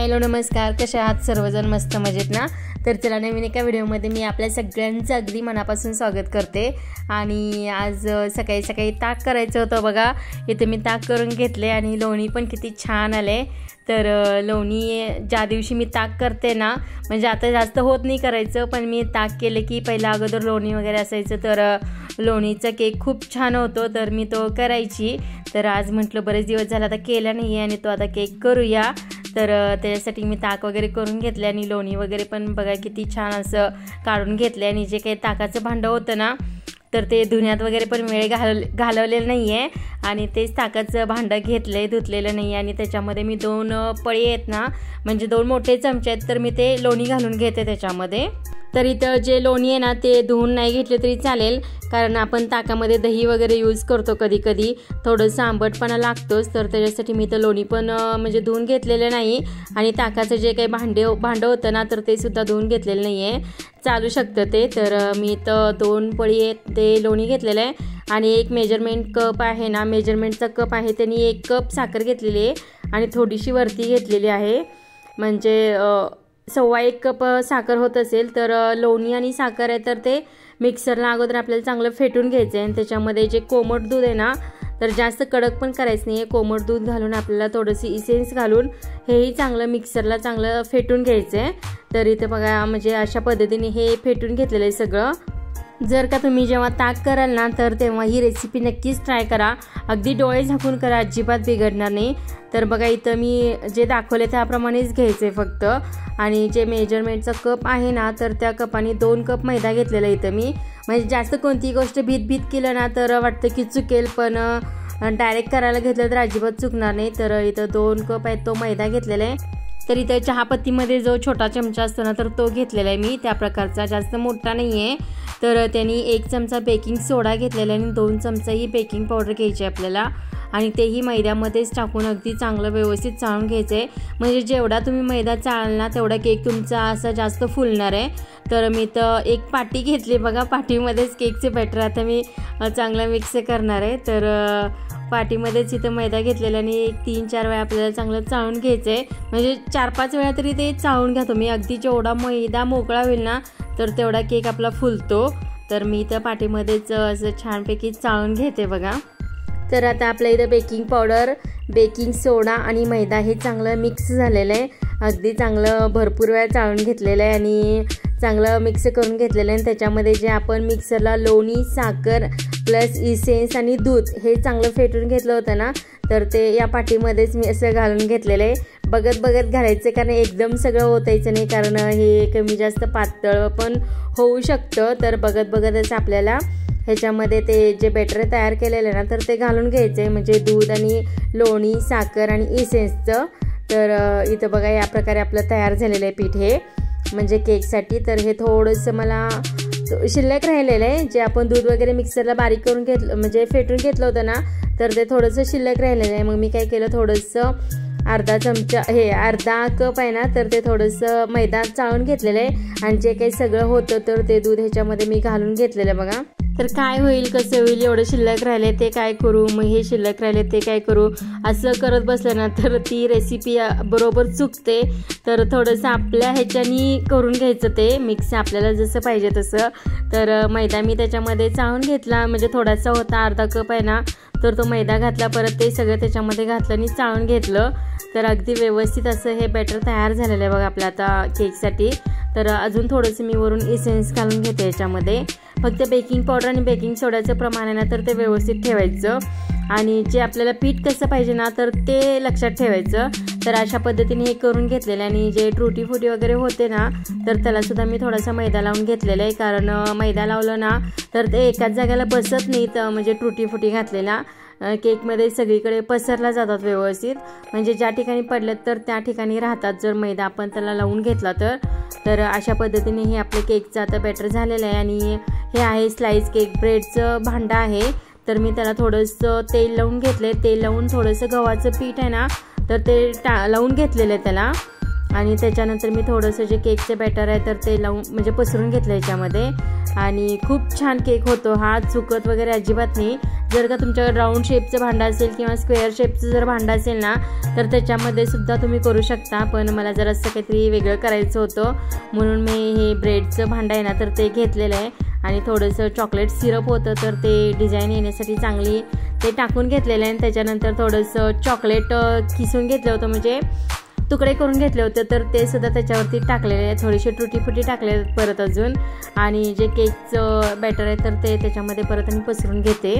Hello नमस्कार, कसे आहात सर्वजण? मस्त मजेत ना? तर चला, नवीन एका व्हिडिओमध्ये मी आपल्या सगळ्यांचं अगदी मनापासून स्वागत करते। आणि आज सकाळी सकाळी ताक करायचं होतं बघा। इथे मी ताक करून घेतले आणि लोणी पण किती छान आले। तर लोणी ज्या दिवशी मी ताक करते ना, म्हणजे आता जास्त होत नाही करायचं, पण मी ताक केले की पहिला अगोदर लोणी वगैरे असायचं, तर लोणीचा केक खूप छान होतो, तर मी तो करायची। तर आज म्हटलं बरेच दिवस झाला आता केला नाही आणि तो आता केक करूया। तर त्याच्यासाठी मी ताक वगैरे करून घेतले आणि लोणी वगैरे पण बघा किती छान असं काढून घेतले। आणि जे काही ताकाचं भांडं होतं ना, तर ते धुण्यात वगैरे पण वेळ घालवलेलं नाही आहे आणि तेच ताकाचं भांडं घेतलं, धुतलेलं नाही। आणि त्याच्यामध्ये मी 2 पळी आहेत ना, म्हणजे 2 मोठे चमचे आहेत, तर मी ते लोणी घालून घेते त्याच्यामध्ये। तर इथं जे लोणी आहे ना, ते धुवून नाही घेतले तरी चालेल, कारण आपण ताकामध्ये दही वगैरे यूज करतो कधी कधी, थोडंसं आंबटपणा लागतोच। तर त्याच्यासाठी मी तर लोणी पण म्हणजे धुवून घेतलेलं नाही आणि ताकाचं जे काही भांडं होतं ना, तर ते सुद्धा धुवून घेतलेलं नाही आहे, चालू शकतं ते। तर मी तर 2 पळी आहेत ते लोणी घेतलेलं आहे आणि एक मेजरमेंट कप आहे ना, मेजरमेंटचा कप आहे, त्यांनी 1 कप साखर घेतलेली आहे आणि थोडीशी वरती घेतलेली आहे, म्हणजे 1.25 कप साखर होत असेल। तर लोणी आणि साखर आहे, तर ते मिक्सरला अगोदर आपल्याला चांगलं फेटून घ्यायचं आहे। आणि त्याच्यामध्ये जे कोमट दूध आहे ना, तर जास्त कडक पण करायचं नाही आहे, कोमट दूध घालून आपल्याला थोडंसं इसेन्स घालून हेही चांगलं मिक्सरला चांगलं फेटून घ्यायचं आहे। तर इथे बघा, म्हणजे अशा पद्धतीने हे फेटून घेतलेलं आहे सगळं। जर का तुम्ही जेव्हा ताक कराल ना, तर तेव्हा ही रेसिपी नक्कीच ट्राय करा, अगदी डोळे झाकून करा, अजिबात बिघडणार नाही। तर बघा, इथं मी जे दाखवले त्याप्रमाणेच घ्यायचे फक्त। आणि जे मेजरमेंटचा कप आहे ना, तर त्या कपाने 2 कप मैदा घेतलेला इथं मी, म्हणजे जास्त कोणतीही गोष्ट भीत केलं ना, तर वाटतं की चुकेल, पण डायरेक्ट करायला घेतलं तर अजिबात चुकणार नाही। तर इथं 2 कप आहेत तो मैदा घेतलेला आहे। तर इथं चहापत्तीमध्ये जो छोटा चमचा असतो ना, तर तो घेतलेला आहे मी, त्या प्रकारचा, जास्त मोठा नाही आहे। तर त्यांनी 1 चमचा बेकिंग सोडा घेतलेला आहे आणि 2 चमचा ही बेकिंग पावडर घ्यायची आपल्याला आणि तेही मैद्यामध्येच टाकून अगदी चांगलं व्यवस्थित चाळून घ्यायचं आहे। म्हणजे जेवढा तुम्ही मैदा चाळाल ना, तेवढा केक तुमचा असा जास्त फुलणार आहे। तर मी तर 1 पाटी घेतली बघा, पाटीमध्येच केकचे बॅटर आता मी चांगलं मिक्स करणार आहे। तर पाटीमध्येच इथं मैदा घेतलेला आणि 3-4 वेळा आपल्याला चांगलं चाळून घ्यायचं आहे, म्हणजे 4-5 वेळा तरी ते चाळून घ्या तुम्ही, अगदी जेवढा मैदा मोकळा होईल ना, तर तेवढा केक आपला फुलतो। तर मी इथं पाटीमध्येच असं छानपैकी चाळून घेते बघा। तर आता आपल्या इथं बेकिंग पावडर, बेकिंग सोडा आणि मैदा हे चांगलं मिक्स झालेलं आहे, अगदी चांगलं भरपूर वेळा चाळून घेतलेलं आहे आणि चांगलं मिक्स करून घेतलेलं आहे। आणि त्याच्यामध्ये जे आपण मिक्सरला लोणी, साखर प्लस इसेन्स आणि दूध हे चांगलं फेटून घेतलं होतं ना, तर ते या पाटीमध्येच मी असं घालून घेतलेलं आहे। बघत घालायचं, कारण एकदम सगळं ओतायचं नाही, कारण हे कमी जास्त पातळ पण होऊ शकतं। तर बघतच आपल्याला ह्याच्यामध्ये ते जे बॅटर तयार केलेलं आहे ना, तर ते घालून घ्यायचं आहे, म्हणजे दूध आणि लोणी, साखर आणि इसेन्सचं। तर इथं बघा, या प्रकारे आपलं तयार झालेलं आहे पीठ हे, म्हणजे केकसाठी। तर हे थोडंसं मला शिल्लक राहिलेलं आहे, जे आपण दूध वगैरे मिक्सरला बारीक करून घेतलं, म्हणजे फेटून घेतलं होतं ना, तर ते थोडंसं शिल्लक राहिलेलं आहे। मग मी काय केलं, थोडंसं अर्धा कप आहे ना, तर ते थोडंसं मैदा चाळून घेतलेलं आहे आणि जे काही सगळं होतं तर ते दूध ह्याच्यामध्ये मी घालून घेतलेलं आहे बघा। तर काय होईल, कसं होईल, एवढं शिल्लक राहिले ते काय करू, मग हे शिल्लक राहिले ते काय करू, असं करत बसलं ना, तर ती रेसिपी बरोबर चुकते। तर थोडंसं आपल्या ह्याच्यानी करून घ्यायचं ते मिक्स, आपल्याला जसं पाहिजे तसं। तर मैदा मी त्याच्यामध्ये चाळून घेतला, म्हणजे थोडासा होता, अर्धा कप आहे ना, तर तो मैदा घातला, परत ते सगळं त्याच्यामध्ये घातलं आणि चाळून घेतलं। तर अगदी व्यवस्थित असं हे बॅटर तयार झालेलं आहे बघा आपलं आता केकसाठी। तर अजून थोडंसं मी वरून इसेन्स घालून घेते याच्यामध्ये, फक्त बेकिंग पावडर आणि बेकिंग सोड्याचं प्रमाण आहे ना, तर ते व्यवस्थित ठेवायचं आणि जे आपल्याला पीठ कसं पाहिजे ना, तर ते लक्षात ठेवायचं। तर अशा पद्धतीने हे करून घेतलेलं आहे। आणि जे टूटी फुटी वगैरे होते ना, तर त्यालासुद्धा मी थोडासा मैदा लावून घेतलेला आहे, कारण मैदा लावलं ना, तर ते एकाच जागेला बसत नाही, तर म्हणजे टूटी फुटी घातलेला केकमध्ये सगळीकडे पसरला जातात व्यवस्थित, म्हणजे ज्या ठिकाणी पडलेत तर त्या ठिकाणी राहतात, जर मैदा आपण त्याला लावून घेतला तर अशा पद्धतीने हे आपलं केकचं आता बॅटर झालेलं आहे। आणि हे आहे स्लाइस केक ब्रेडचं भांडं आहे, तर मी त्याला थोडंसं तेल लावून घेतले, तेल लावून थोडंसं गव्हाचं पीठ आहे ना, तर ते लावून घेतलेलं आहे त्याला। आणि त्याच्यानंतर मी थोडंसं जे केकचं बॅटर आहे तर ते लावून म्हणजे पसरून घेतलं याच्यामध्ये आणि खूप छान केक होतो हा, चुकत वगैरे अजिबात नाही। जर का तुमच्याकडे राऊंड शेपचं भांडं असेल किंवा स्क्वेअर शेपचं जर भांडं असेल ना तर त्याच्यामध्ये सुद्धा तुम्ही करू शकता. पण मला जर असं काहीतरी वेगळं करायचं होतं म्हणून मी हे ब्रेडचं भांडं आहे ना तर ते घेतलेलं आहे आणि थोडंसं चॉकलेट सिरप होतं तर ते डिझाईन येण्यासाठी चांगली ते टाकून घेतलेलं आहे. आणि त्याच्यानंतर थोडंसं चॉकलेट किसून घेतलं होतं, म्हणजे तुकडे करून घेतले होते तर ते सुद्धा त्याच्यावरती टाकलेले आहे. थोडीशी टुटी फुटी टाकले परत अजून, आणि जे केकचं बॅटर आहे तर ते त्याच्यामध्ये परत आणि पसरून घेते.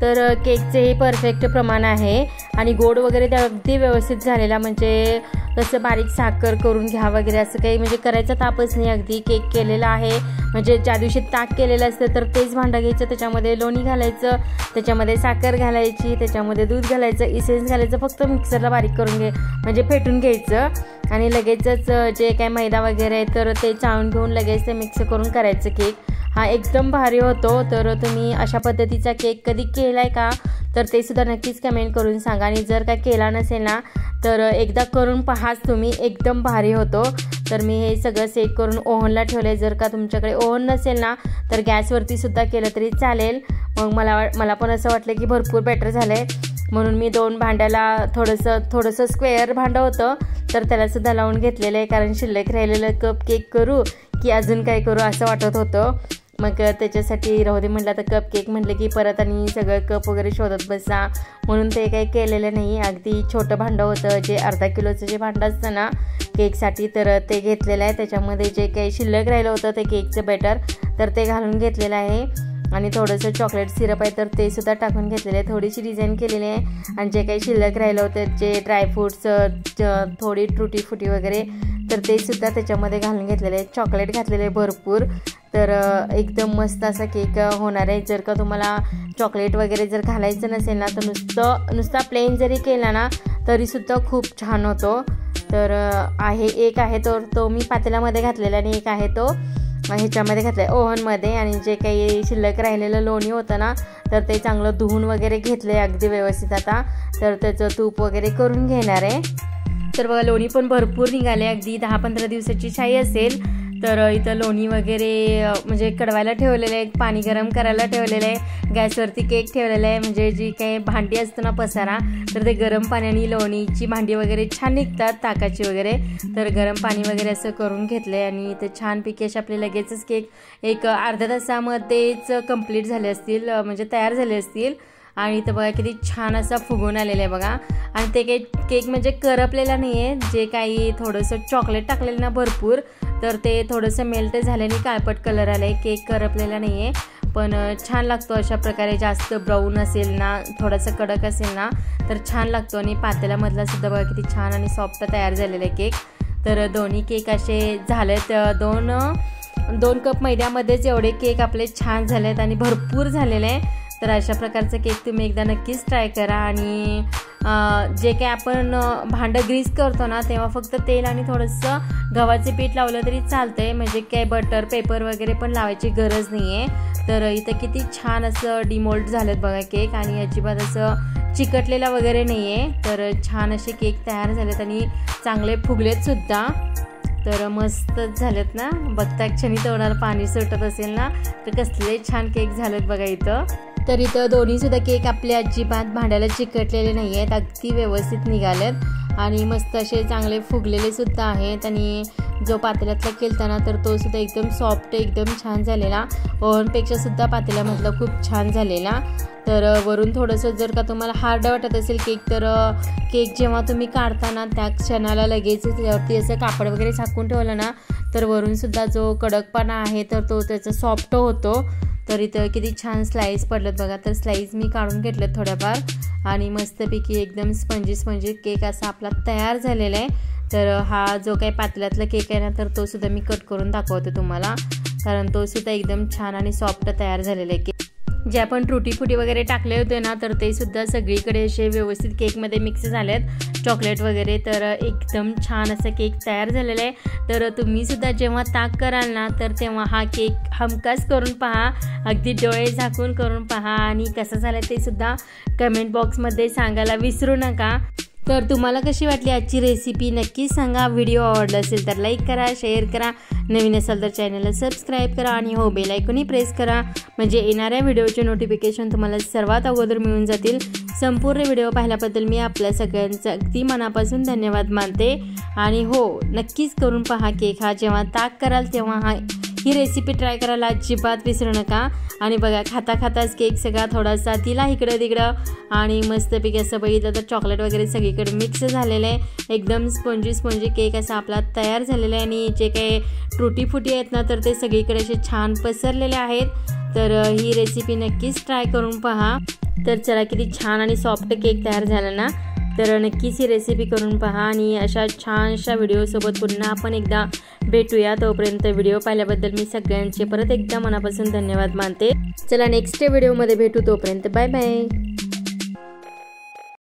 तर केकचे हे परफेक्ट प्रमाण आहे आणि गोड वगैरे ते अगदी व्यवस्थित झालेला, म्हणजे तसं बारीक साखर करून घ्या वगैरे असं काही म्हणजे करायचा तापच नाही. अगदी केक केलेला आहे, म्हणजे ज्या दिवशी ताक केलेलं असतं तर तेच भांडं घ्यायचं, त्याच्यामध्ये लोणी घालायचं, त्याच्यामध्ये साखर घालायची, त्याच्यामध्ये दूध घालायचं, इसेन्स घालायचं, फक्त मिक्सरला बारीक करून म्हणजे फेटून घ्यायचं आणि लगेचच जे काय मैदा वगैरे आहे तर ते चाळून घेऊन लगेच ते मिक्स करून करायचं केक. हा एकदम भारी होतो. तर तुम्ही अशा पद्धतीचा केक कधी केला आहे का तर ते सुद्धा नक्कीच कमेंट करून सांगा. आणि जर का केला नसेल ना तर एकदा करून पहाच तुम्ही, एकदम भारी होतो. तर मी हे सगळं सेट करून ओव्हनला ठेवलं आहे. जर का तुमच्याकडे ओव्हन नसेल ना तर गॅसवरती सुद्धा केलं तरी चालेल. मग मला पण असं वाटलं की भरपूर बॅटर झालं आहे म्हणून मी 2 भांड्याला थोडंसं स्क्वेअर भांडं होतं तर त्यालासुद्धा लावून घेतलेलं आहे, कारण शिल्लक राहिलेलं कप केक करू की अजून काय करू असं वाटत होतं. मग त्याच्यासाठी राहू दे म्हटलं. आता कप केक म्हटलं की परत आणि सगळं कप वगैरे शोधत बसा म्हणून ते काही केलेलं नाही. अगदी छोटं भांडं होतं, जे अर्धा किलोचं जे भांडं असतं ना केकसाठी तर ते घेतलेलं आहे. त्याच्यामध्ये जे काही शिल्लक राहिलं होतं ते केकचं बॅटर तर ते घालून घेतलेलं आहे आणि थोडंसं चॉकलेट सिरप आहे तर ते सुद्धा टाकून घेतलेलं आहे. थोडीशी डिझाईन केलेली आहे आणि जे काही शिल्लक राहिलं होतं जे ड्रायफ्रूट्स थोडी टुटी फुटी वगैरे तर ते सुद्धा त्याच्यामध्ये घालून घेतलेले आहे. चॉकलेट घातलेले आहे भरपूर. तर एकदम मस्त असा केक होणार आहे. जर का तुम्हाला चॉकलेट वगैरे जर घालायचं नसेल ना तर नुसता प्लेन जरी केला ना तरीसुद्धा खूप छान होतो. तर एक आहे तो मी पातेल्यामध्ये घातलेला आणि एक आहे तो ह्याच्यामध्ये घातलं आहे ओव्हनमध्ये. आणि जे काही शिल्लक राहिलेलं लोणी होतं ना तर ते चांगलं धुवून वगैरे घेतलं आहे अगदी व्यवस्थित. आता तर त्याचं तूप वगैरे करून घेणार आहे. तर बघा लोणी पण भरपूर निघाले, अगदी 10-15 दिवसाची शाई असेल. तर इथं लोणी वगैरे म्हणजे कडवायला ठेवलेलं आहे, पाणी गरम करायला ठेवलेलं आहे, गॅसवरती केक ठेवलेला आहे. म्हणजे जी काही भांडी असतं ना पसारा तर ते गरम पाण्याने लोणीची भांडी वगैरे छान निघतात ताकाची वगैरे. तर गरम पाणी वगैरे असं करून घेतलं आहे आणि ते छानपैकी असे आपले लगेचच केक एक अर्ध्या तासामध्येच कंप्लीट झाले असतील, म्हणजे तयार झाले असतील. आणि इथं बघा किती छान असा फुगून आलेला आहे बघा. आणि ते काही केक म्हणजे करपलेला नाही आहे, जे काही थोडंसं चॉकलेट टाकलेलं ना भरपूर तर ते थोडंसं मेल्ट झाल्याने काळपट कलर आला आहे. केक करपलेला नाही आहे पण छान लागतो अशा प्रकारे. जास्त ब्राऊन असेल ना थोडासा कडक असेल ना तर छान लागतो. आणि पातेल्यामधला सुद्धा बघा किती छान आणि सॉफ्ट तयार झालेला आहे केक. तर दोन्ही केक असे झालेत. 2 कप मैद्यामध्येच एवढे केक आपले छान झालेत आणि भरपूर झालेले आहे. तर अशा प्रकारचं केक तुम्ही एकदा नक्कीच ट्राय करा. आणि जे काही आपण भांडं ग्रीस करतो ना तेव्हा फक्त तेल आणि थोडंसं गव्हाचे पीठ लावलं तरी चालतंय, म्हणजे काय बटर पेपर वगैरे पण लावायची गरज नाही आहे. तर इथं किती छान असं डिमोल्ड झालेत बघा केक आणि अजिबात असं चिकटलेला वगैरे नाही आहे. तर छान असे केक तयार झालेत आणि चांगले फुगलेत सुद्धा. तर मस्तच झालेत ना, बघता क्षणी तोंडाला पाणी सुटत असेल ना तर कसले छान केक झालेत बघा इथं. तर इथं दोन्हीसुद्धा केक आपले अजिबात भांड्याला चिकटलेले नाही आहेत, अगदी व्यवस्थित निघालेत आणि मस्त असे चांगले फुगलेले सुद्धा आहेत. आणि जो पातेल्यातला केलता ना तर तो सुद्धा एकदम सॉफ्ट एकदम छान झालेला, ओव्हनपेक्षा सुद्धा पातेल्यामधला खूप छान झालेला. तर वरून थोडंसं जर का तुम्हाला हार्ड वाटत असेल केक तर केक जेव्हा तुम्ही काढताना त्या क्षणाला लगेच त्यावरती असं कापड वगैरे झाकून ठेवलं ना तर वरूनसुद्धा जो कडकपणा आहे तर तो त्याचा सॉफ्ट होतो. तर इथं किती छान स्लाईस पडलेत बघा. तर स्लाईस मी काढून घेतलेत थोड्याफार आणि मस्तपैकी एकदम स्पंजी केक असा आपला तयार झालेला आहे. तर हा जो काही पातेल्यातला केक आहे ना तर तो सुद्धा मी कट करून दाखवते तुम्हाला, कारण तो सुद्धा एकदम छान आणि सॉफ्ट तयार झालेला आहे. जे आपण टुटी फुटी वगैरे टाकले होते ना तर ते सुद्धा सगळीकडे असे व्यवस्थित केकमध्ये मिक्स झालेत चॉकलेट वगैरे. तर एकदम छान असं केक तयार झालेला आहे. तर तुम्ही सुद्धा जेव्हा ताक कराल ना तर तेव्हा हा केक हमखास करून पहा, अगदी डोळे झाकून करून पहा आणि कसं झालं ते सुद्धा कमेंट बॉक्समध्ये सांगायला विसरू नका. तर तुम्हाला कशी वाटली आजची रेसिपी नक्कीच सांगा। व्हिडिओ आवडला असेल तर लाईक करा, शेअर करा, नवीन असाल तर चॅनलला सबस्क्राईब करा आणि हो बेल आयकॉनही प्रेस करा, म्हणजे येणाऱ्या व्हिडिओचे नोटिफिकेशन तुम्हाला सर्वात अगोदर मिळून जातील। संपूर्ण व्हिडिओ पाहिल्याबद्दल मी आपल्या सगळ्यांचं अगदी मनापासून धन्यवाद मानते। आणि हो नक्कीच करून पहा केक हा। जेव्हा ताक कराल तेव्हा ही रेसिपी ट्राय करायला अजिबात विसरू नका। आणि बघा खाता खाताच केक सगळा थोडासा तिला इकडं तिकडं आणि मस्तपैकी असं बघितलं तर चॉकलेट वगैरे सगळीकडे मिक्स झालेलं आहे। एकदम स्पॉन्जी केक असा आपला तयार झालेला आहे आणि जे काही टूटी फुटी आहेत ना तर ते सगळीकडे असे छान पसरलेले आहेत। तर ही रेसिपी नक्कीच ट्राय करून पहा। तर चला किती छान आणि सॉफ्ट केक तयार झाला ना, तर नक्कीच ही रेसिपी करून पहा आणि अशा छानशा व्हिडिओसोबत पुन्हा आपण एकदा भेटूया। तोपर्यंत व्हिडिओ पाहिल्याबद्दल मी सगळ्यांचे परत एकदा मनापासून धन्यवाद मानते। चला नेक्स्ट व्हिडिओमध्ये भेटू, तोपर्यंत बाय बाय।